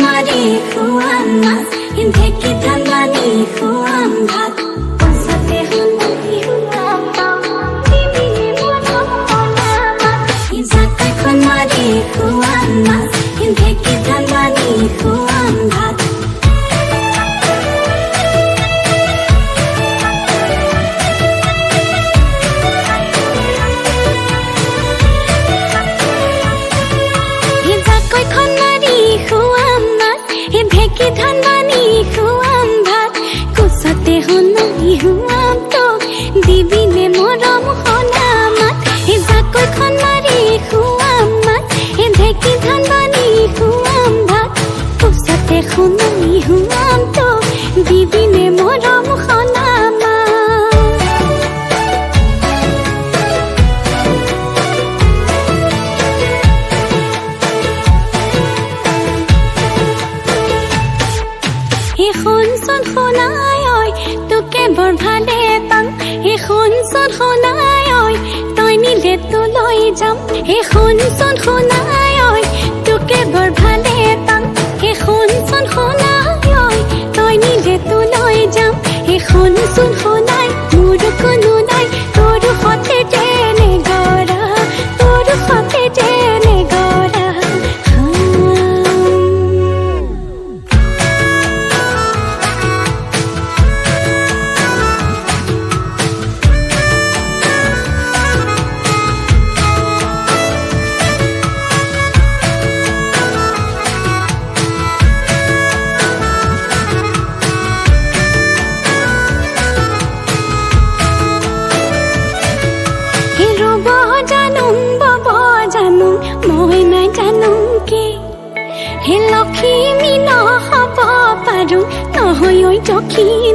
মাৰি খুৱাম মাছ ঢেঁকী ধান বানি খুৱাম ভাত পইচাতে শুনি খুৱাম জাকৈ মাৰি খুৱাম মাছ ঢেঁকী ধান বানি খুৱাম ভাত ঢেঁকী ধান বানি খুৱাম ভাত কোচতে শুনি খুৱাম তোক দিবিনে মৰম সনা মাত জাকৈখন মাৰি খুৱাম মাত ঢেঁকী ধান বানি খুৱাম ভাত কোচতে শুনি খুৱাম তোক দিবিনে মৰম সনা শুনচোন শুনাই ঐ তোকে বৰ ভালে পাম শুনচোন শুনাই ঐ তই নিলে তো লৈ যাম শুনচোন শুনাই ঐ তোকে বৰ ভালে পাম শুনচোন শুনাই ঐ তই নিলে তো লৈ যাম শুনচোন শুনাই মোৰ কোনো নাই তোৰ সতে তেনে গৰা তোৰ সতে তেনে গৰা মই নাই জানো কি লক্ষী মি নহ'ব পাৰো নহয় ঐ দক্ষিণ